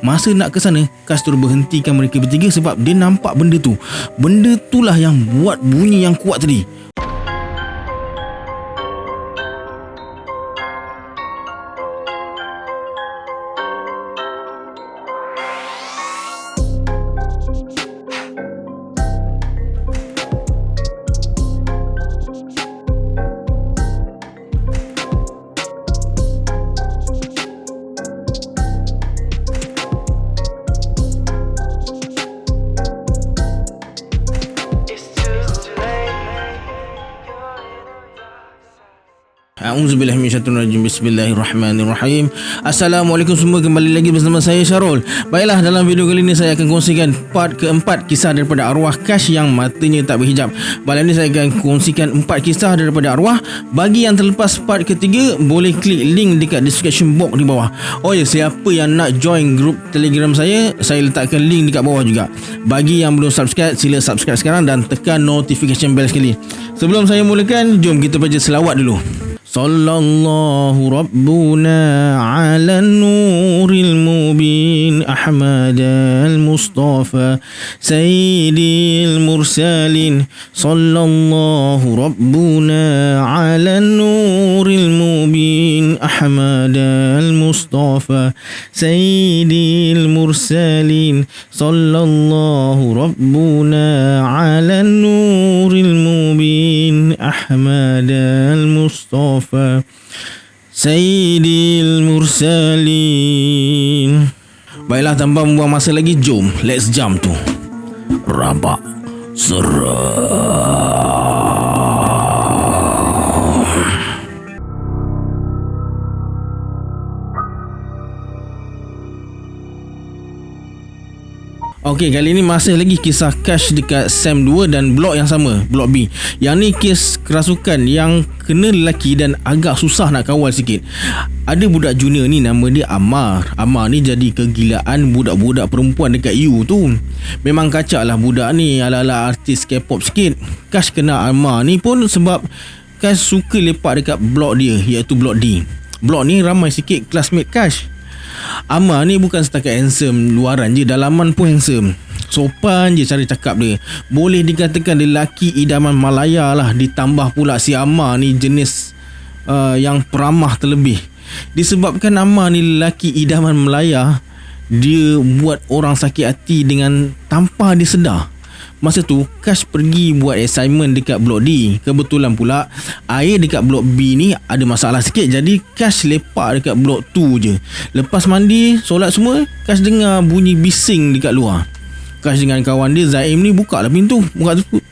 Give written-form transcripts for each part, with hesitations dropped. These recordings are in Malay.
Masa nak ke sana, Kash terus berhentikan mereka bertiga sebab dia nampak benda tu. Benda itulah yang buat bunyi yang kuat tadi. A'udzubillahi minasyaitonirrajim. Bismillahirrahmanirrahim. Assalamualaikum semua, kembali lagi bersama saya Syarul. Baiklah, dalam video kali ini saya akan kongsikan part keempat kisah daripada arwah Kash yang matanya tak berhijab. Malam ini saya akan kongsikan 4 kisah daripada arwah. Bagi yang terlepas part ketiga, boleh klik link dekat description box di bawah. Oh ya, siapa yang nak join grup Telegram saya letakkan link dekat bawah juga. Bagi yang belum subscribe, sila subscribe sekarang dan tekan notification bell sekali. Sebelum saya mulakan, jom kita baca selawat dulu. Sallallahu Rabbuna ala nuril mubin Ahmad al-Mustafa Sayyidil Mursalin. Sallallahu Rabbuna ala nuril mubin Ahmad al-Mustafa Sayyidil Mursalin. Sallallahu Rabbuna ala nuril mubin Ahmad al-Mustafa Sayyidil Mursalin. Baiklah, tanpa membuang masa lagi, jom let's jump to Rabak Seram. Okey, kali ini masih lagi kisah Kash dekat SEM 2 dan blok yang sama, blok B. Yang ni kes kerasukan yang kena lelaki dan agak susah nak kawal sikit. Ada budak junior ni, nama dia Ammar. Ammar ni jadi kegilaan budak-budak perempuan dekat U tu. Memang kacak lah budak ni, ala-ala artis K-pop sikit. Kash kenal Ammar ni pun sebab Kash suka lepak dekat blok dia, iaitu blok D. Blok ni ramai sikit classmate Kash. Ammar ni bukan setakat handsome luaran je, dalaman pun handsome. Sopan je cara cakap dia. Boleh dikatakan dia lelaki idaman Malaya lah. Ditambah pula si Ammar ni jenis yang peramah terlebih. Disebabkan Ammar ni lelaki idaman Malaya, dia buat orang sakit hati dengan tanpa dia sedar. Masa tu Kash pergi buat assignment dekat blok D. Kebetulan pula air dekat blok B ni ada masalah sikit, jadi Kash lepak dekat blok 2 je. Lepas mandi, solat semua, Kash dengar bunyi bising dekat luar. Kash dengan kawan dia Zaim ni buka lah pintu.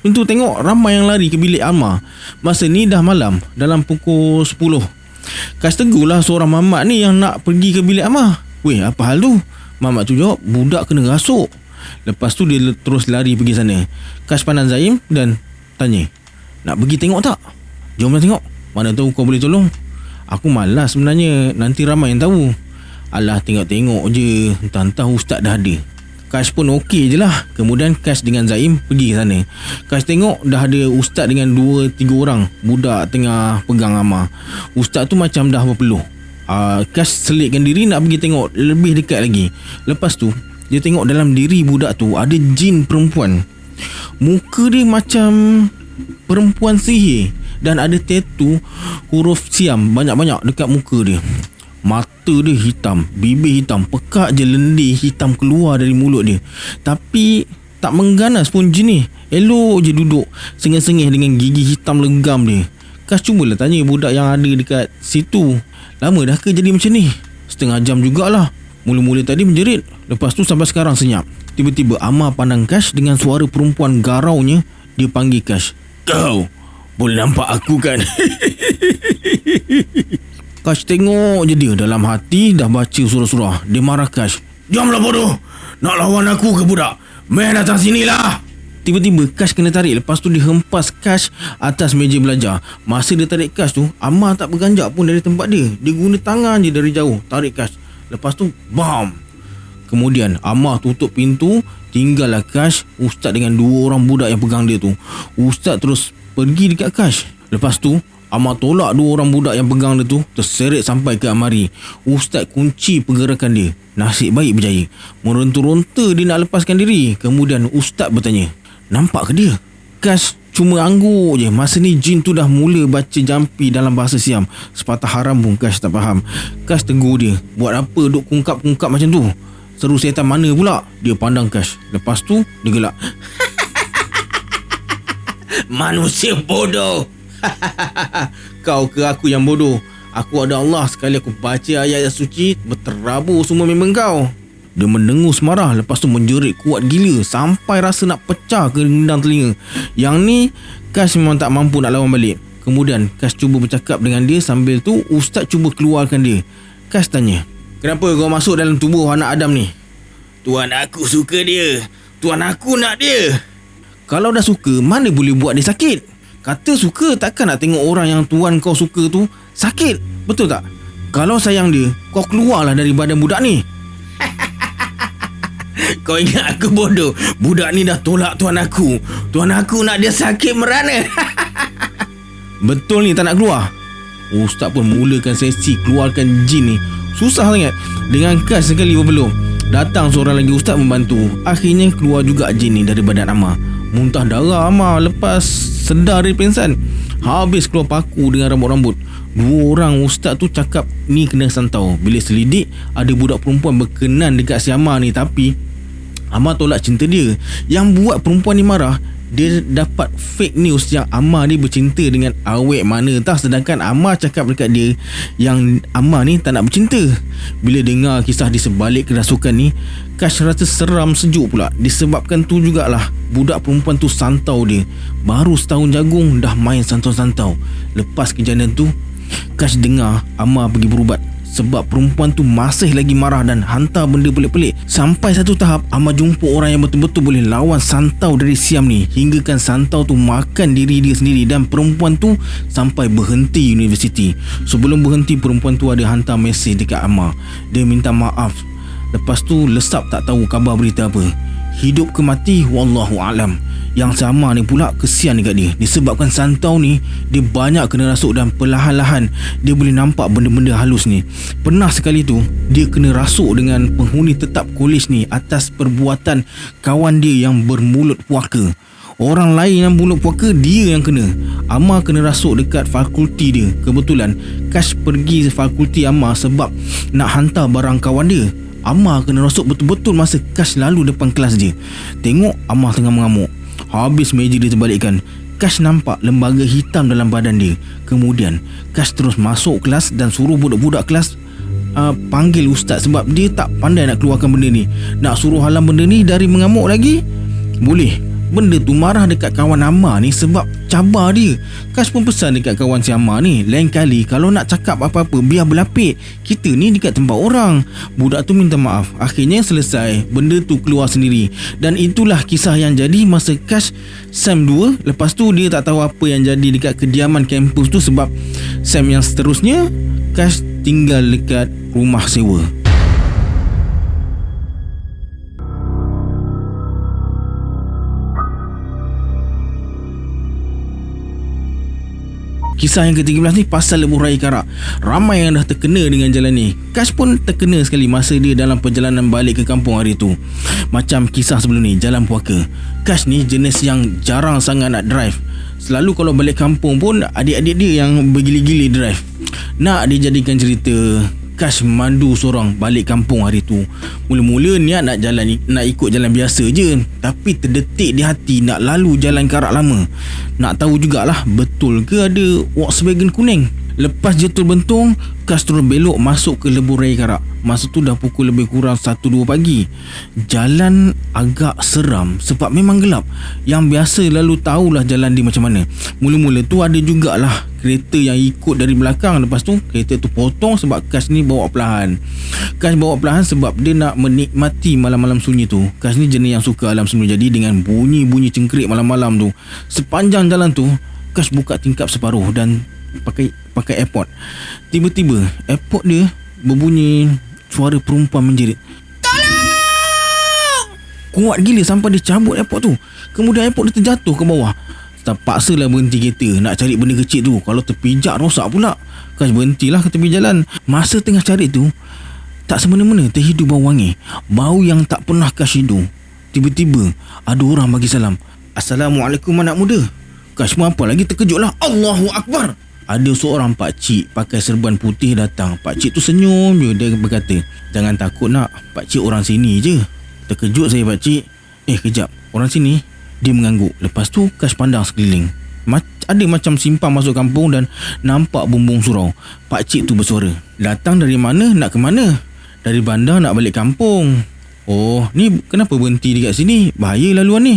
Tengok ramai yang lari ke bilik Ammar. Masa ni dah malam, dalam pukul 10. Kash teguhlah seorang mamat ni yang nak pergi ke bilik Ammar. Weh, apa hal tu? Mamat tu jawab, budak kena rasuk. Lepas tu dia terus lari pergi sana. Kash pandang Zaim dan tanya, nak pergi tengok tak? Jomlah tengok. Mana tahu kau boleh tolong. Aku malas sebenarnya, nanti ramai yang tahu. Alah, tengok-tengok je, entah-entah ustaz dah ada. Kash pun okey je lah. Kemudian Kash dengan Zaim pergi ke sana. Kash tengok dah ada ustaz dengan 2-3 orang budak tengah pegang Ammar. Ustaz tu macam dah berpeluh. Kash selitkan diri nak pergi tengok lebih dekat lagi. Lepas tu dia tengok dalam diri budak tu ada jin perempuan. Muka dia macam perempuan sihir dan ada tattoo huruf siam banyak-banyak dekat muka dia. Mata dia hitam, bibir hitam, pekat je lendir hitam keluar dari mulut dia. Tapi tak mengganas pun jin ni. Elok je duduk sengih-sengih dengan gigi hitam legam dia. Kash cubalah tanya budak yang ada dekat situ, lama dah ke jadi macam ni? Setengah jam jugalah. Mula-mula tadi menjerit, lepas tu sampai sekarang senyap. Tiba-tiba Ammar pandang Kash dengan suara perempuan garaunya. Dia panggil Kash. Kau boleh nampak aku kan? Kash tengok je dia, dalam hati dah baca surah-surah. Dia marah Kash. Jamlah bodoh, nak lawan aku ke budak? Main datang sinilah. Tiba-tiba Kash kena tarik. Lepas tu dia hempas Kash atas meja belajar. Masa dia tarik Kash tu, Ammar tak berganjak pun dari tempat dia. Dia guna tangan je dari jauh tarik Kash. Lepas tu bam. Kemudian Ammar tutup pintu. Tinggallah Kash, ustaz dengan 2 orang budak yang pegang dia tu. Ustaz terus pergi dekat Kash. Lepas tu Amar tolak dua orang budak yang pegang dia tu, terseret sampai ke almari. Ustaz kunci pergerakan dia. Nasib baik berjaya. Meronta-ronta dia nak lepaskan diri. Kemudian Ustaz bertanya, nampak ke dia? Kash cuma angguk je. Masa ni jin tu dah mula baca jampi dalam bahasa Siam. Sepatah haram pun Kash tak faham. Kash tegur dia, buat apa duk kungkap-kungkap macam tu? Seru setan mana pula? Dia pandang Kash. Lepas tu dia gelak. Manusia bodoh. Kau ke aku yang bodoh? Aku ada Allah. Sekali aku baca ayat suci, berterabur semua memang kau. Dia mendengus marah. Lepas tu menjerit kuat gila sampai rasa nak pecah ke gendang telinga. Yang ni Kash memang tak mampu nak lawan balik. Kemudian Kash cuba bercakap dengan dia. Sambil tu Ustaz cuba keluarkan dia. Kash tanya, kenapa kau masuk dalam tubuh anak Adam ni? Tuan aku suka dia. Tuan aku nak dia. Kalau dah suka, mana boleh buat dia sakit? Kata suka, takkan nak tengok orang yang tuan kau suka tu sakit. Betul tak? Kalau sayang dia, kau keluarlah dari badan budak ni. Kau ingat aku bodoh? Budak ni dah tolak tuan aku. Tuan aku nak dia sakit merana. Betul ni tak nak keluar? Ustaz pun mulakan sesi keluarkan jin ni. Susah sangat. Dengan Kash sekali belum. Datang seorang lagi ustaz membantu. Akhirnya keluar juga jin ni dari badan Amar. Muntah darah Amar lepas sedar dari pingsan. Habis keluar paku dengan rambut-rambut. Dua orang ustaz tu cakap ni kena santau. Bila selidik, ada budak perempuan berkenan dekat si Amar ni. Tapi Amar tolak cinta dia. Yang buat perempuan ni marah, dia dapat fake news yang Amar ni bercinta dengan awek mana tah. Sedangkan Amar cakap dekat dia yang Amar ni tak nak bercinta. Bila dengar kisah di sebalik kerasukan ni, Kash rasa seram sejuk pula. Disebabkan tu jugalah budak perempuan tu santau dia. Baru setahun jagung dah main santau-santau. Lepas kejadian tu, Kash dengar Amar pergi berubat. Sebab perempuan tu masih lagi marah dan hantar benda pelik-pelik. Sampai satu tahap Amar jumpa orang yang betul-betul boleh lawan santau dari Siam ni. Hinggakan santau tu makan diri dia sendiri. Dan perempuan tu sampai berhenti universiti. Sebelum berhenti, perempuan tu ada hantar mesej dekat Amar. Dia minta maaf. Lepas tu lesap tak tahu khabar berita apa. Hidup ke mati wallahu alam. Yang sama ni pula kesian dekat dia. Disebabkan santau ni dia banyak kena rasuk dan perlahan-lahan dia boleh nampak benda-benda halus ni. Pernah sekali tu dia kena rasuk dengan penghuni tetap kolej ni atas perbuatan kawan dia yang bermulut puaka. Orang lain yang mulut puaka, dia yang kena. Amar kena rasuk dekat fakulti dia. Kebetulan Kash pergi fakulti Amar sebab nak hantar barang kawan dia. Amar kena rasuk betul-betul masa Kash lalu depan kelas dia. Tengok Amar tengah mengamuk. Habis meja dia terbalikkan, Kash nampak lembaga hitam dalam badan dia. Kemudian Kash terus masuk kelas dan suruh budak-budak kelas panggil ustaz. Sebab dia tak pandai nak keluarkan benda ni. Nak suruh halang benda ni dari mengamuk lagi boleh. Benda tu marah dekat kawan Amar ni sebab cabar dia. Kash pun pesan dekat kawan si Amar ni, lain kali kalau nak cakap apa-apa biar berlapik. Kita ni dekat tempat orang. Budak tu minta maaf. Akhirnya selesai. Benda tu keluar sendiri. Dan itulah kisah yang jadi masa Kash Sem 2. Lepas tu dia tak tahu apa yang jadi dekat kediaman kampus tu. Sebab Sem yang seterusnya Kash tinggal dekat rumah sewa. Kisah yang ke-13 ni pasal lebuh raya Karak. Ramai yang dah terkena dengan jalan ni. Kash pun terkena sekali masa dia dalam perjalanan balik ke kampung hari tu. Macam kisah sebelum ni, jalan puaka. Kash ni jenis yang jarang sangat nak drive. Selalu kalau balik kampung pun adik-adik dia yang bergili-gili drive. Nak dijadikan cerita, Kash mandu seorang balik kampung hari tu. Mula-mula niat nak ikut jalan biasa je, tapi terdetik di hati nak lalu jalan Karak lama. Nak tahu jugalah betul ke ada Volkswagen kuning. Lepas jetul bentung, Kash terus belok masuk ke lebuh raya Karak. Masa tu dah pukul lebih kurang 1-2 pagi. Jalan agak seram sebab memang gelap. Yang biasa lalu tahulah jalan dia macam mana. Mula-mula tu ada jugalah kereta yang ikut dari belakang. Lepas tu kereta tu potong sebab Kash ni bawa perlahan. Kash bawa perlahan sebab dia nak menikmati malam-malam sunyi tu. Kash ni jenis yang suka alam sunyi. Jadi dengan bunyi-bunyi cengkerik malam-malam tu, sepanjang jalan tu Kash buka tingkap separuh dan pakai airpod. Tiba-tiba airpod dia berbunyi suara perempuan menjerit, "Tolong!" Kuat gila sampai dia cabut airpod tu. Kemudian airpod dia terjatuh ke bawah. terpaksalah berhenti kereta nak cari benda kecil tu. Kalau terpijak rosak pula. Kas berhentilah ke tepi jalan. Masa tengah cari tu, tak semena-mena terhidu bau wangi. Bau yang tak pernah Kas hidu. Tiba-tiba ada orang bagi salam. Assalamualaikum anak muda. Kas pun apa lagi terkejutlah. Allahu Akbar. Ada seorang pakcik pakai serban putih datang. Pakcik tu senyum je. Dia berkata, jangan takut nak, pakcik orang sini je. Terkejut saya pakcik. Kejap, orang sini? Dia mengangguk. Lepas tu Kas pandang sekeliling. Ada macam simpang masuk kampung dan nampak bumbung surau. Pakcik tu bersuara, datang dari mana, nak ke mana? Dari bandar nak balik kampung. Oh, ni kenapa berhenti dekat sini? Bahaya laluan ni.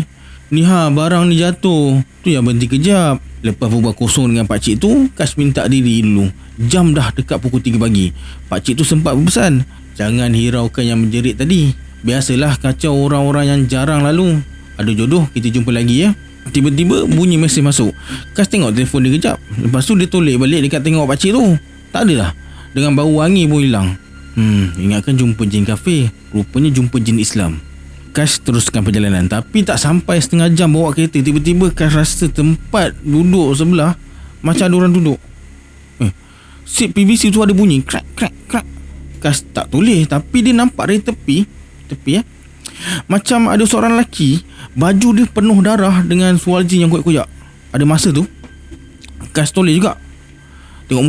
Ni barang ni jatuh. Tu yang berhenti kejap. Lepas berbual kosong dengan pakcik tu, Kas minta diri dulu. Jam dah dekat pukul 3 pagi. Pakcik tu sempat berpesan, jangan hiraukan yang menjerit tadi. Biasalah kacau orang-orang yang jarang lalu. Ada jodoh, kita jumpa lagi ya. Tiba-tiba bunyi mesej masuk. Kas tengok telefon dia kejap. Lepas tu dia toleh balik dekat tengok pakcik tu. Tak ada dah. Dengan bau wangi pun hilang. Ingatkan jumpa jin kafe. Rupanya jumpa jin Islam. Kas teruskan perjalanan. Tapi tak sampai setengah jam bawa kereta, tiba-tiba Kas rasa tempat duduk sebelah macam ada orang duduk. Seat PVC tu ada bunyi krak krak krak. Kas tak toleh, tapi dia nampak dari tepi macam ada seorang lelaki, baju dia penuh darah dengan sual jin yang koyak-koyak. Ada masa tu Kas toleh juga. Tengok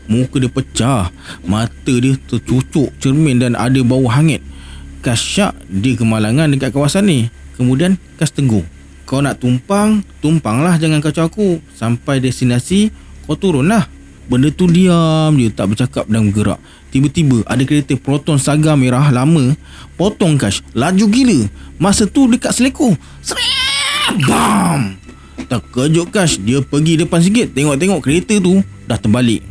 muka dia pecah, mata dia tercucuk cermin dan ada bau hangit. Kas syak dia kemalangan dekat kawasan ni. Kemudian Kas tegur, kau nak tumpanglah, jangan kacau aku. Sampai destinasi kau turunlah. Benda tu diam je, tak bercakap dan bergerak. Tiba-tiba ada kereta Proton Saga merah lama potong Kas, laju gila. Masa tu dekat seleko, bam! Terkejut Kas, dia pergi depan sikit, tengok-tengok kereta tu dah terbalik.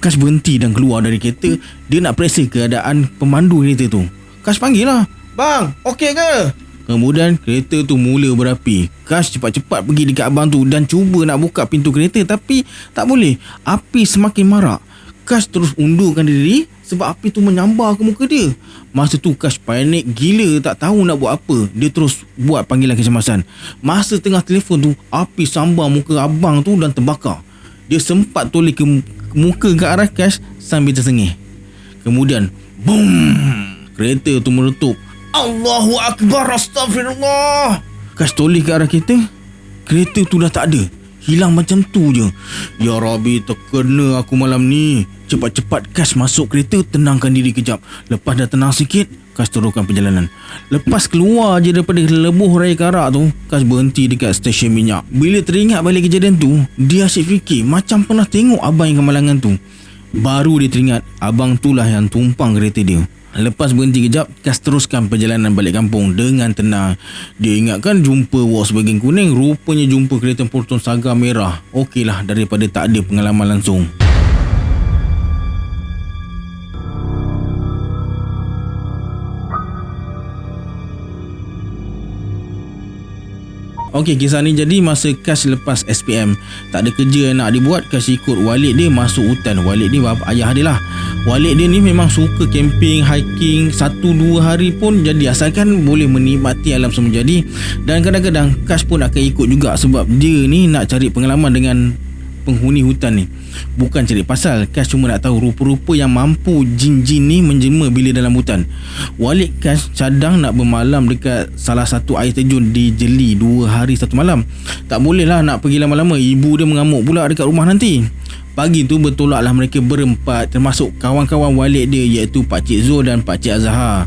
Kas berhenti dan keluar dari kereta. Dia nak periksa keadaan pemandu kereta tu. Kas panggil lah, bang, okey ke? Kemudian kereta tu mula berapi. Kas cepat-cepat pergi dekat abang tu dan cuba nak buka pintu kereta, tapi tak boleh. Api semakin marak. Kas terus undurkan diri sebab api tu menyambar ke muka dia. Masa tu Kas panik gila, tak tahu nak buat apa. Dia terus buat panggilan kecemasan. Masa tengah telefon tu, api sambar muka abang tu dan terbakar. Dia sempat toleh ke muka ke arah Kas sambil tersengih. Kemudian boom, kereta tu meletup. Allahu Akbar, astagfirullah. Kas toleh ke arah kereta. Kereta tu dah tak ada, hilang macam tu je. Ya Rabbi, terkena aku malam ni. Cepat-cepat Kas masuk kereta, tenangkan diri kejap. Lepas dah tenang sikit, Kas teruskan perjalanan. Lepas keluar je daripada Lebuh Raya Karak tu, Kas berhenti dekat stesen minyak. Bila teringat balik kejadian tu, dia asyik fikir macam pernah tengok abang yang kemalangan tu. Baru dia teringat abang tu lah yang tumpang kereta dia. Lepas berhenti kejap, Kas teruskan perjalanan balik kampung dengan tenang. Dia ingatkan jumpa Volkswagen kuning, rupanya jumpa kereta Proton Saga merah. Okeylah daripada tak ada pengalaman langsung. Okey, kisah ni jadi masa Kas lepas SPM. Tak ada kerja yang nak dibuat, Kas ikut walid dia masuk hutan. Walid ni ayah dia lah. Walid dia ni memang suka camping, hiking. 1-2 hari pun jadi, asalkan boleh menikmati alam semua jadi. Dan kadang-kadang Kas pun akan ikut juga sebab dia ni nak cari pengalaman dengan penghuni hutan ni. Bukan cari pasal, Kas cuma nak tahu rupa-rupa yang mampu jin-jin ni menjelma bila dalam hutan. Walid Kas cadang nak bermalam dekat salah satu air terjun di Jeli 2 hari 1 malam. Tak boleh lah nak pergi lama-lama, ibu dia mengamuk pula dekat rumah nanti. Pagi tu bertolaklah mereka berempat, termasuk kawan-kawan Walid dia, iaitu Pakcik Zul dan Pakcik Azhar.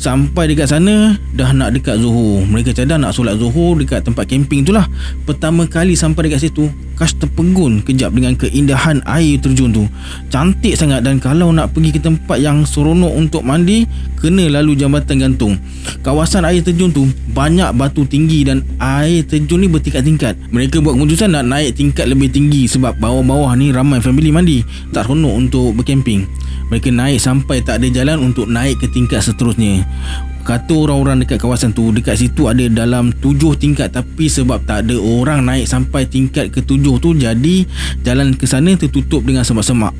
Sampai dekat sana dah nak dekat Zuhur. Mereka cadang nak solat Zuhur dekat tempat camping tu lah. Pertama kali sampai dekat situ, Kas terpegun kejap dengan keindahan air terjun tu. Cantik sangat, dan kalau nak pergi ke tempat yang seronok untuk mandi, kena lalu jambatan gantung. Kawasan air terjun tu banyak batu tinggi dan air terjun ni bertingkat-tingkat. Mereka buat keputusan nak naik tingkat lebih tinggi sebab bawah-bawah ni ramai family mandi, tak seronok untuk bercamping. Mereka naik sampai tak ada jalan untuk naik ke tingkat seterusnya. Kata orang-orang dekat kawasan tu, dekat situ ada dalam 7 tingkat, tapi sebab tak ada orang naik sampai tingkat ke-7 tu, jadi jalan ke sana tertutup dengan semak-semak.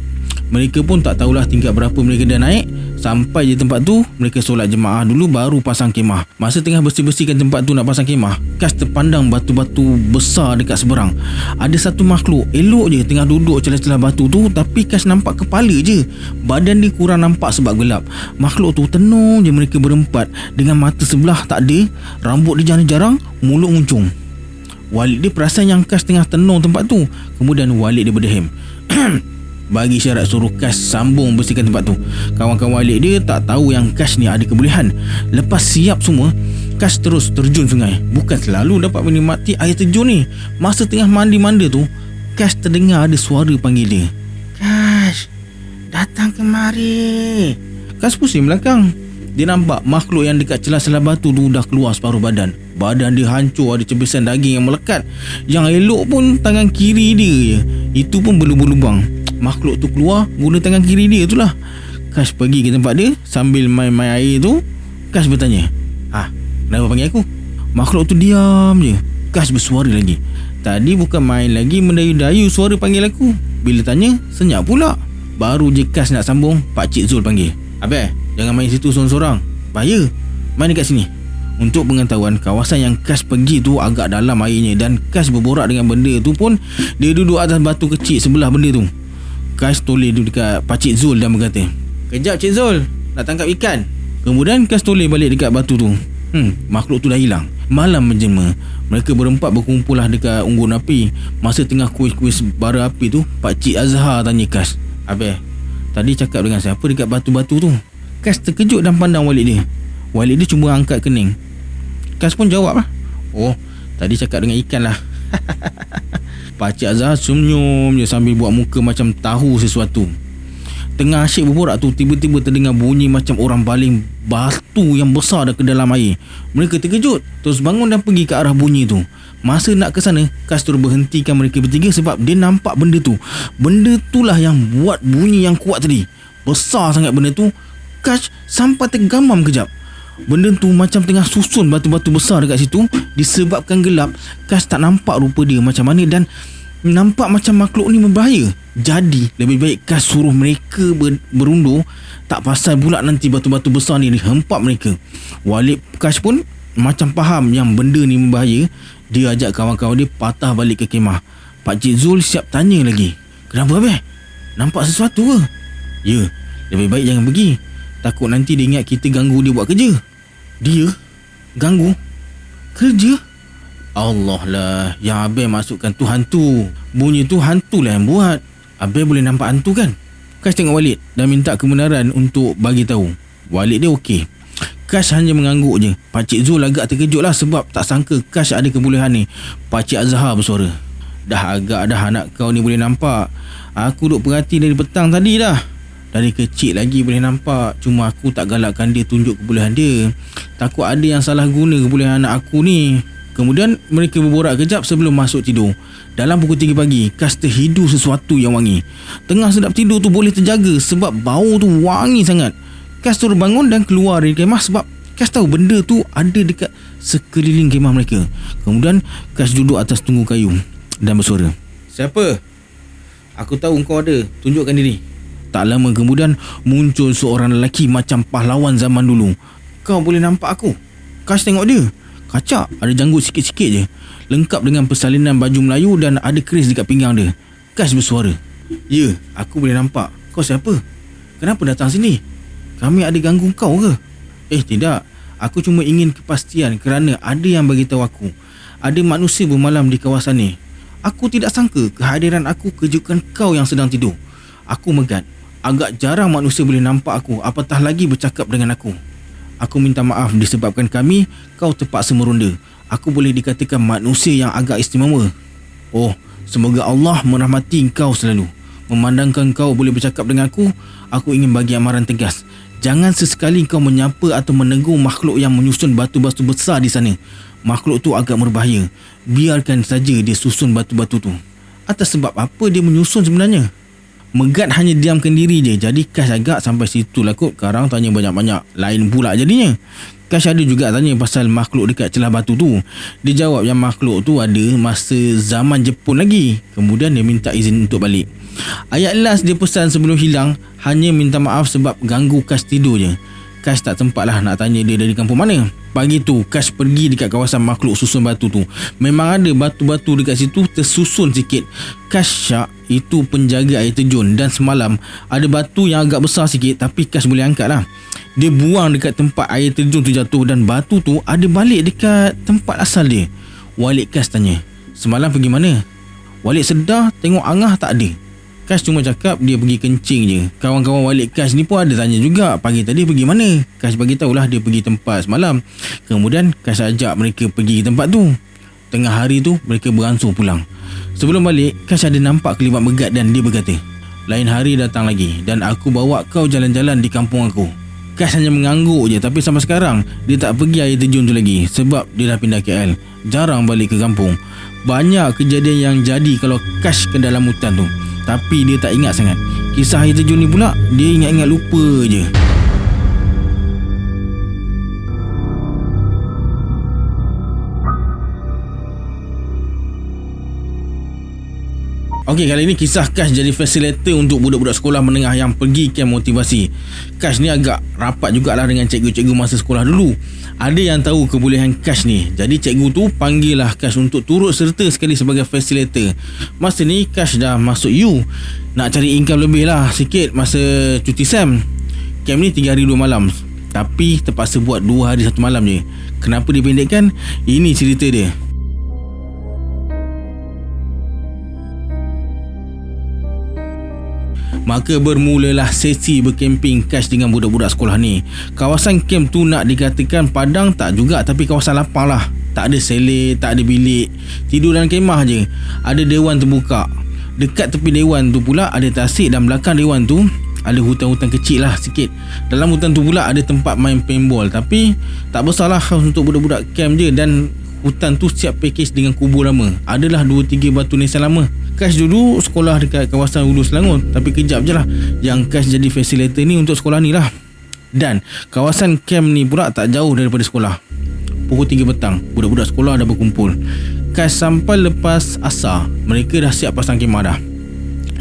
Mereka pun tak tahulah tingkat berapa mereka dah naik. Sampai di tempat tu, mereka solat jemaah dulu baru pasang kemah. Masa tengah bersih-bersihkan tempat tu nak pasang kemah, Kas terpandang batu-batu besar dekat seberang. Ada satu makhluk elok je tengah duduk celah-celah batu tu, tapi Kas nampak kepala je. Badan dia kurang nampak sebab gelap. Makhluk tu tenung je mereka berempat, dengan mata sebelah tak ada, rambut dia jarang-jarang, mulut nguncung. Walid dia perasan yang Kas tengah tenung tempat tu. Kemudian Walid dia berdehem. Bagi syarat suruh Kas sambung bersihkan tempat tu. Kawan-kawan Walid dia tak tahu yang Kas ni ada kebolehan. Lepas siap semua, Kas terus terjun sungai. Bukan selalu dapat menikmati air terjun ni. Masa tengah mandi-manda tu, Kas terdengar ada suara panggil dia. "Kas, datang kemari." Kas pusing belakang. Dia nampak makhluk yang dekat celah-celah batu tu dah keluar separuh badan. Badan dia hancur, ada cebisan daging yang melekat. Yang elok pun tangan kiri dia je. Itu pun berlubang-lubang. Makhluk tu keluar guna tangan kiri dia tu lah. Kas pergi ke tempat dia. Sambil main-main air tu, Kas bertanya, kenapa panggil aku? Makhluk tu diam je. Kas bersuara lagi. Tadi bukan main lagi mendayu-dayu suara panggil aku. Bila tanya, senyap pula. Baru je Kas nak sambung, Pakcik Zul panggil. "Abang, jangan main situ sorang-sorang. Bahaya. Main dekat sini." Untuk pengetahuan, kawasan yang Kas pergi tu agak dalam airnya. Dan Kas berborak dengan benda tu pun, dia duduk atas batu kecil sebelah benda tu. Kas toleh tu dekat Pakcik Zul dan berkata, "Kejap Cik Zul, nak tangkap ikan." Kemudian Kas toleh balik dekat batu tu. Makhluk tu dah hilang. Malam menjema, mereka berempat berkumpul lah dekat unggun api. Masa tengah kuis-kuis bara api tu, Pakcik Azhar tanya Kas, "Abang, tadi cakap dengan siapa dekat batu-batu tu?" Kas terkejut dan pandang Walid dia. Walid dia cuma angkat kening. Kas pun jawab lah, "Oh, tadi cakap dengan ikan lah." Pakcik Azhar senyum je sambil buat muka macam tahu sesuatu. Tengah asyik berborak tu, tiba-tiba terdengar bunyi macam orang baling batu yang besar ke dalam air. Mereka terkejut, terus bangun dan pergi ke arah bunyi tu. Masa nak ke sana, Kas terus berhentikan mereka bertiga sebab dia nampak benda tu. Benda tu lah yang buat bunyi yang kuat tadi. Besar sangat benda tu. Kas sampai tergamam kejap. Benda tu macam tengah susun batu-batu besar dekat situ. Disebabkan gelap, Kas tak nampak rupa dia macam mana dan nampak macam makhluk ni berbahaya. Jadi lebih baik Kas suruh mereka berundur. Tak pasal pula nanti batu-batu besar ni dihempap mereka. Walid Kas pun macam faham yang benda ni berbahaya. Dia ajak kawan-kawan dia patah balik ke kemah. Pakcik Zul siap tanya lagi, "Kenapa abang? Nampak sesuatu ke?" "Ya, lebih baik jangan pergi. Takut nanti dia ingat kita ganggu dia buat kerja." "Dia? Ganggu? Kerja?" "Allah lah, yang abang masukkan tu hantu. Bunyi tu hantu lah yang buat. Abang boleh nampak hantu kan?" Kas tengok Walid dan minta kebenaran untuk bagi tahu. Walid dia okey. Kas hanya mengangguk je. Pakcik Zul agak terkejut lah sebab tak sangka Kas ada kebolehan ni. Pakcik Azhar bersuara, "Dah agak dah anak kau ni boleh nampak. Aku duk perhati dari petang tadi dah. Dari kecil lagi boleh nampak. Cuma aku tak galakkan dia tunjuk kebolehan dia. Takut ada yang salah guna kebolehan anak aku ni." Kemudian mereka berborak kejap sebelum masuk tidur. Dalam pukul 3 pagi, Kas terhidu sesuatu yang wangi. Tengah sedap tidur tu boleh terjaga sebab bau tu wangi sangat. Kas turun bangun dan keluar dari kemah sebab Kas tahu benda tu ada dekat sekeliling kemah mereka. Kemudian Kas duduk atas tunggu kayu dan bersuara, "Siapa? Aku tahu kau ada. Tunjukkan diri." Tak lama kemudian muncul seorang lelaki macam pahlawan zaman dulu. "Kau boleh nampak aku?" Kas tengok dia. Kacak, ada janggut sikit-sikit je. Lengkap dengan persalinan baju Melayu dan ada keris dekat pinggang dia. Kas bersuara, "Ya, aku boleh nampak. Kau siapa? Kenapa datang sini? Kami ada ganggu kau ke?" Tidak. Aku cuma ingin kepastian kerana ada yang bagi tahu aku ada manusia bermalam di kawasan ni. Aku tidak sangka kehadiran aku kejutkan kau yang sedang tidur. Aku megat. Agak jarang manusia boleh nampak aku, apatah lagi bercakap dengan aku. Aku minta maaf disebabkan kau terpaksa meronda. Aku boleh dikatakan manusia yang agak istimewa." "Oh, semoga Allah merahmati kau selalu. Memandangkan kau boleh bercakap dengan aku ingin bagi amaran tegas. Jangan sesekali kau menyapa atau menegur makhluk yang menyusun batu-batu besar di sana. Makhluk tu agak berbahaya. Biarkan saja dia susun batu-batu tu." "Atas sebab apa dia menyusun sebenarnya?" Megat hanya diamkan diri je. Jadi Kas agak sampai situ lah kot. Sekarang tanya banyak-banyak, lain pula jadinya. Kash ada juga tanya pasal makhluk dekat celah batu tu. Dia jawab yang makhluk tu ada masa zaman Jepun lagi. Kemudian dia minta izin untuk balik. Ayat last dia pesan sebelum hilang hanya minta maaf sebab ganggu Kash tidur je. Kash tak sempat lah nak tanya dia dari kampung mana. Pagi tu Kash pergi dekat kawasan makhluk susun batu tu. Memang ada batu-batu dekat situ tersusun sikit. Kash syak itu penjaga air terjun, dan semalam ada batu yang agak besar sikit tapi Kash boleh angkat lah. Dia buang dekat tempat air terjun tu jatuh dan batu tu ada balik dekat tempat asal dia. Walid Kash tanya, semalam pergi mana? Walid sedar tengok Angah tak ada. Kash cuma cakap dia pergi kencing je. Kawan-kawan Walid Kash ni pun ada tanya juga, pagi tadi pergi mana? Kash bagi tahulah dia pergi tempat semalam. Kemudian Kash ajak mereka pergi tempat tu. Tengah hari tu mereka beransur pulang. Sebelum balik, Kash ada nampak kelibat megat dan dia berkata, lain hari datang lagi dan aku bawa kau jalan-jalan di kampung aku. Kash hanya mengangguk je, tapi sampai sekarang dia tak pergi air terjun tu lagi sebab dia dah pindah KL. Jarang balik ke kampung. Banyak kejadian yang jadi kalau Kash ke dalam hutan tu, tapi dia tak ingat sangat. Kisah air terjun ni pula dia ingat-ingat lupa je. Okey, kali ni kisah Kash jadi facilitator untuk budak-budak sekolah menengah yang pergi camp motivasi. Kash ni agak rapat jugalah dengan cikgu-cikgu masa sekolah dulu. Ada yang tahu kebolehan Kash ni. Jadi cikgu tu panggil lah Kash untuk turut serta sekali sebagai facilitator. Masa ni Kash dah masuk U. Nak cari income lebih lah sikit masa cuti SEM. Camp ni 3 hari 2 malam. Tapi terpaksa buat 2 hari 1 malam je. Kenapa dipendekkan? Ini cerita dia. Maka bermulalah sesi berkemping Kash dengan budak-budak sekolah ni. Kawasan kamp tu nak dikatakan padang tak juga, tapi kawasan lapang lah. Tak ada selit, tak ada bilik, tidur dalam kemah je. Ada dewan terbuka. Dekat tepi dewan tu pula ada tasik, dan belakang dewan tu ada hutan-hutan kecil lah sikit. Dalam hutan tu pula ada tempat main paintball, tapi tak besar lah, khas untuk budak-budak camp je. Dan hutan tu siap package dengan kubur lama. Adalah 2-3 batu nisan lama. Kash dulu sekolah dekat kawasan Hulu Selangor, tapi kejap je lah yang Kash jadi facilitator ni untuk sekolah ni lah. Dan kawasan camp ni pula tak jauh daripada sekolah. Pukul 3 petang budak-budak sekolah dah berkumpul. Kash sampai lepas asar. Mereka dah siap pasang kemah dah.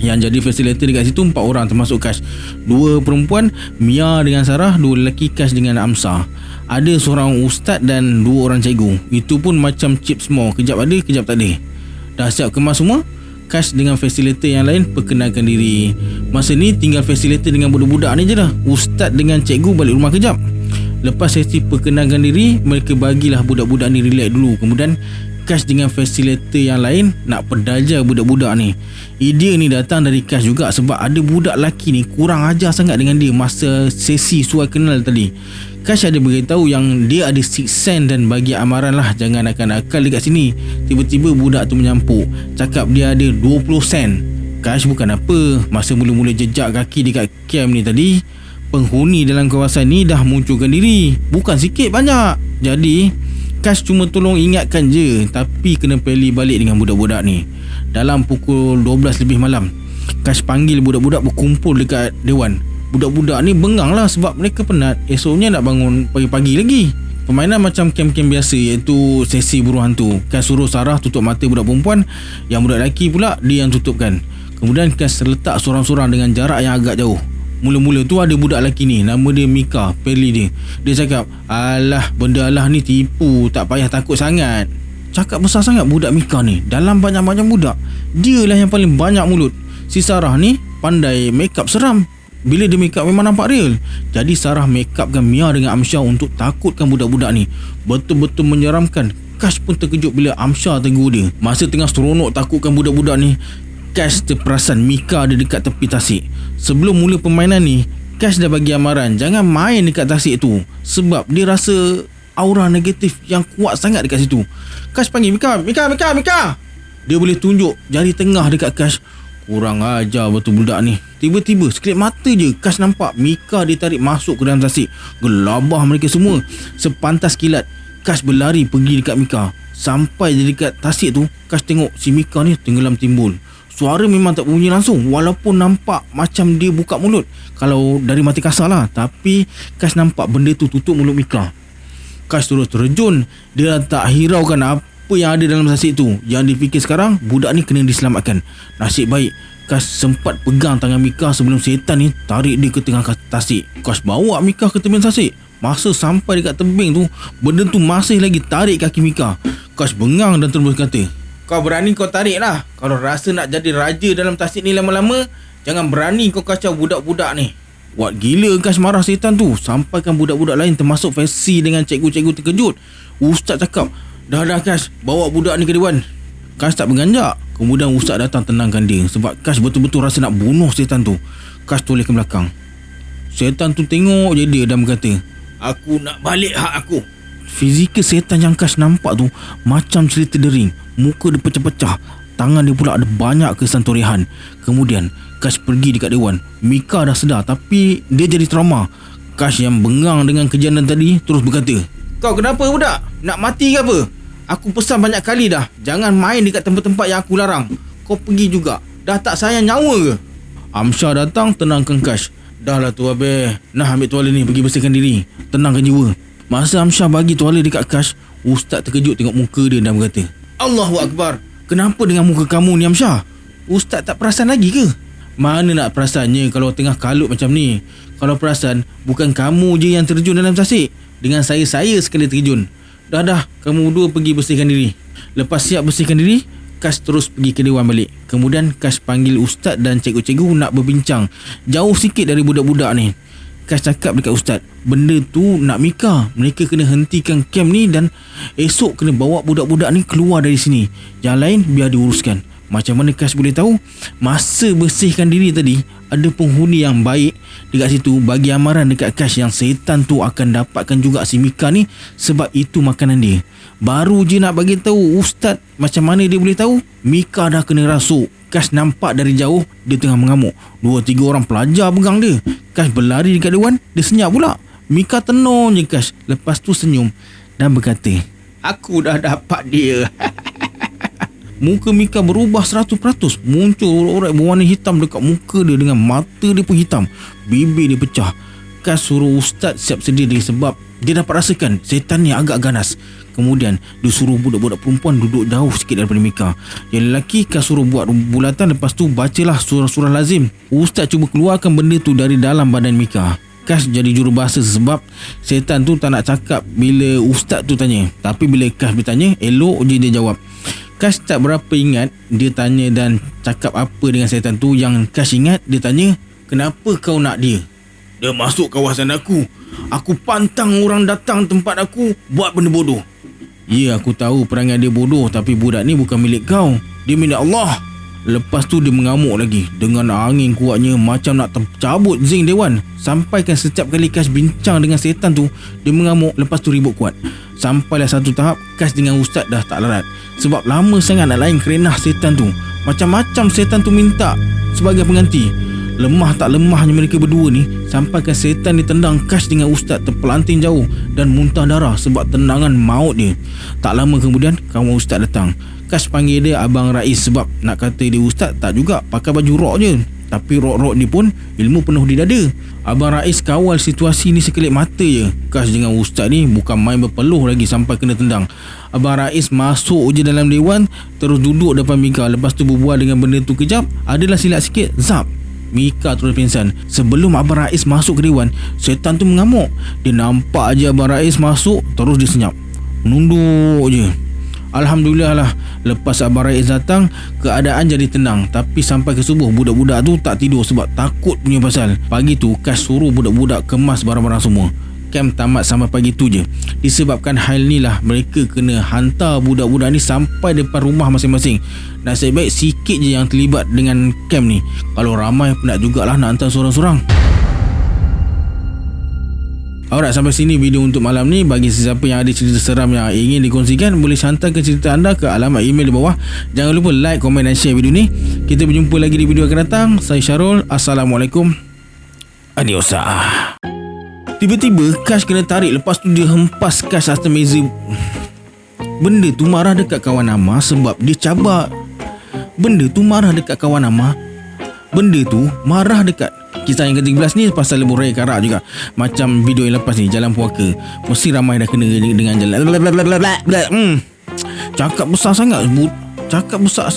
Yang jadi facilitator dekat situ 4 orang termasuk Kash. 2 perempuan, Mia dengan Sarah. 2 lelaki, Kash dengan Amsa. Ada seorang ustaz dan 2 orang cikgu. Itu pun macam chip semua, kejap ada kejap tak ada. Dah siap kemas semua, Kash dengan facilitator yang lain perkenalkan diri. Masa ni tinggal facilitator dengan budak-budak ni je dah. Ustaz dengan cikgu balik rumah kejap. Lepas sesi perkenalkan diri, mereka bagilah budak-budak ni relax dulu. Kemudian Kash dengan facilitator yang lain nak perdaja budak-budak ni. Idea ni datang dari Kash juga sebab ada budak lelaki ni kurang ajar sangat dengan dia masa sesi suai kenal tadi. Kash ada beritahu yang dia ada six sense dan bagi amaran lah jangan nakal-nakal dekat sini. Tiba-tiba budak tu menyampuk, cakap dia ada 20 sen. Kash bukan apa, masa mula-mula jejak kaki dekat camp ni tadi, penghuni dalam kawasan ni dah munculkan diri. Bukan sikit, banyak. Jadi Kash cuma tolong ingatkan je, tapi kena peli balik dengan budak-budak ni. Dalam pukul 12 lebih malam, Kash panggil budak-budak berkumpul dekat dewan. Budak-budak ni bengang lah sebab mereka penat. Esoknya nak bangun pagi-pagi lagi. Permainan macam camp-camp biasa, iaitu sesi buruh hantu. Kash suruh Sarah tutup mata budak perempuan, yang budak lelaki pula dia yang tutupkan. Kemudian Kash letak sorang-sorang dengan jarak yang agak jauh. Mula-mula tu ada budak lelaki ni, nama dia Mika, peli dia. Dia cakap, alah benda lah ni tipu, tak payah takut sangat. Cakap besar sangat budak Mika ni. Dalam banyak-banyak budak, dia lah yang paling banyak mulut. Si Sarah ni pandai make up seram. Bila dia make up memang nampak real. Jadi Sarah make upkan Mia dengan Amsyah untuk takutkan budak-budak ni. Betul-betul menyeramkan. Kash pun terkejut bila Amsyah tegur dia. Masa tengah seronok takutkan budak-budak ni, Kash terperasan Mika ada dekat tepi tasik. Sebelum mula permainan ni, Kash dah bagi amaran jangan main dekat tasik tu sebab dia rasa aura negatif yang kuat sangat dekat situ. Kash panggil Mika, Mika, Mika, Mika. Dia boleh tunjuk jari tengah dekat Kash. Kurang ajar betul budak ni. Tiba-tiba sekelip mata je Kash nampak Mika ditarik masuk ke dalam tasik. Gelabah mereka semua. Sepantas kilat Kash berlari pergi dekat Mika. Sampai je dekat tasik tu, Kash tengok si Mika ni tenggelam timbul. Suara memang tak bunyi langsung, walaupun nampak macam dia buka mulut. Kalau dari mata kasar lah, tapi Kash nampak benda tu tutup mulut Mika. Kash terus terjun. Dia tak hiraukan apa yang ada dalam tasik tu. Yang dipikir sekarang, budak ni kena diselamatkan. Nasib baik Kash sempat pegang tangan Mika sebelum setan ni tarik dia ke tengah tasik. Kash bawa Mika ke tebing tasik. Masa sampai dekat tebing tu, benda tu masih lagi tarik kaki Mika. Kash bengang dan terus kata, "Kau berani kau tarik lah. Kalau rasa nak jadi raja dalam tasik ni lama-lama, jangan berani kau kacau budak-budak ni." Wat gila Kash marah setan tu. Sampaikan budak-budak lain termasuk Fancy dengan cikgu-cikgu terkejut. Ustaz cakap, Dah Kash, bawa budak ni ke dewan." Kash tak berganjak. Kemudian Ustaz datang tenangkan dia, sebab Kash betul-betul rasa nak bunuh setan tu. Kash toleh ke belakang. Setan tu tengok je dia dan berkata, "Aku nak balik hak aku." Fizikal setan yang Kash nampak tu macam cerita dering. Muka dia pecah-pecah, tangan dia pula ada banyak kesan torehan. Kemudian Kash pergi dekat dewan. Mika dah sedar tapi dia jadi trauma. Kash yang bengang dengan kejadian tadi terus berkata, "Kau kenapa budak? Nak mati ke apa? Aku pesan banyak kali dah, jangan main dekat tempat-tempat yang aku larang. Kau pergi juga. Dah tak sayang nyawa ke?" Amsyar datang tenangkan Kash. "Dah lah tu Abel, nah ambil tuala ni pergi bersihkan diri, tenangkan jiwa." Masa Amsyar bagi tuala dekat Kash, Ustaz terkejut tengok muka dia dan berkata, "Allahu Akbar, kenapa dengan muka kamu ni Amsyar? Ustaz tak perasan lagi ke?" "Mana nak perasannya kalau tengah kalut macam ni. Kalau perasan, bukan kamu je yang terjun dalam tasik. Dengan saya sekali terjun. Dah, kamu dua pergi bersihkan diri." Lepas siap bersihkan diri, Kash terus pergi ke dewan balik. Kemudian Kash panggil Ustaz dan cikgu-cikgu nak berbincang jauh sikit dari budak-budak ni. Kash cakap dekat Ustaz, benda tu nak Mika. Mereka kena hentikan camp ni dan esok kena bawa budak-budak ni keluar dari sini. Yang lain biar diuruskan. Macam mana Kash boleh tahu? Masa bersihkan diri tadi, ada penghuni yang baik dekat situ bagi amaran dekat Kash yang setan tu akan dapatkan juga si Mika ni sebab itu makanan dia. Baru je nak bagi tahu Ustaz, macam mana dia boleh tahu? Mika dah kena rasuk. Kash nampak dari jauh dia tengah mengamuk. 2-3 orang pelajar pegang dia. Kash berlari dekat dewan, dia senyap pula. Mika tenung je Kash. Lepas tu senyum dan berkata, "Aku dah dapat dia." Muka Mika berubah 100%. Muncul urat-urat berwarna hitam dekat muka dia dengan mata dia pun hitam. Bibir dia pecah. Kash suruh Ustaz siap sedia dia sebab dia dapat rasakan setan ni agak ganas. Kemudian dia suruh budak-budak perempuan duduk jauh sikit daripada Mika. Yang lelaki Kash suruh buat bulatan. Lepas tu bacalah surah-surah lazim. Ustaz cuba keluarkan benda tu dari dalam badan Mika. Kash jadi jurubahasa sebab setan tu tak nak cakap bila Ustaz tu tanya. Tapi bila Kash bertanya, elok je dia jawab. Kash tak berapa ingat dia tanya dan cakap apa dengan setan tu. Yang Kash ingat dia tanya, "Kenapa kau nak dia?" "Dia masuk kawasan aku. Aku pantang orang datang tempat aku buat benda bodoh." "Ya, aku tahu perangai dia bodoh, tapi budak ni bukan milik kau. Dia milik Allah." Lepas tu dia mengamuk lagi dengan angin kuatnya macam nak tercabut zinc dewan. Sampaikan setiap kali Kash bincang dengan setan tu, dia mengamuk, lepas tu ribut kuat. Sampailah satu tahap Kash dengan Ustaz dah tak larat sebab lama sangat nak lain kerenah setan tu. Macam-macam setan tu minta sebagai pengganti. Lemah tak lemahnya mereka berdua ni, sampaikan setan ditendang Kash dengan Ustaz terpelanting jauh dan muntah darah sebab tendangan maut dia. Tak lama kemudian kawan Ustaz datang. Kash panggil dia Abang Rais sebab nak kata dia Ustaz tak juga, pakai baju rok je. Tapi rok-rok ni pun ilmu penuh di dada. Abang Rais kawal situasi ni sekelip mata je. Kash dengan Ustaz ni bukan main berpeluh lagi sampai kena tendang. Abang Rais masuk je dalam dewan, terus duduk depan Mika. Lepas tu berbual dengan benda tu kejap, adalah silap sikit, zap, Mika terus pingsan. Sebelum Abang Rais masuk ke dewan, setan tu mengamuk. Dia nampak je Abang Rais masuk, terus dia senyap, menunduk je. Alhamdulillah lah, lepas Abang Rais datang, keadaan jadi tenang. Tapi sampai ke subuh, budak-budak tu tak tidur sebab takut punya pasal. Pagi tu Kash suruh budak-budak kemas barang-barang semua. Camp tamat sampai pagi tu je. Disebabkan hal ni lah mereka kena hantar budak-budak ni sampai depan rumah masing-masing. Nasib baik sikit je yang terlibat dengan camp ni. Kalau ramai penat jugalah nak hantar seorang-seorang. Alright, sampai sini video untuk malam ni. Bagi sesiapa yang ada cerita seram yang ingin dikongsikan, boleh hantarkan cerita anda ke alamat email di bawah. Jangan lupa like, komen dan share video ni. Kita berjumpa lagi di video akan datang. Saya Syarul. Assalamualaikum. Adios. Tiba-tiba Kash kena tarik. Lepas tu dia hempas Kash atas meja. Benda tu marah dekat kawan Amar sebab dia cabar. Benda tu marah dekat kawan Amar benda tu marah dekat. Kisah yang ke-13 ni pasal lebuh raya karak juga. Macam video yang lepas ni, Jalan Puaka. Mesti ramai dah kena dengan jalan. Cakap besar sangat. Cakap besar.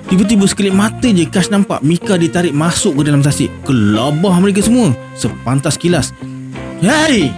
Tiba-tiba sekelip mata je Kash nampak Mika ditarik masuk ke dalam tasik. Kelabah mereka semua sepantas kilas. Hei,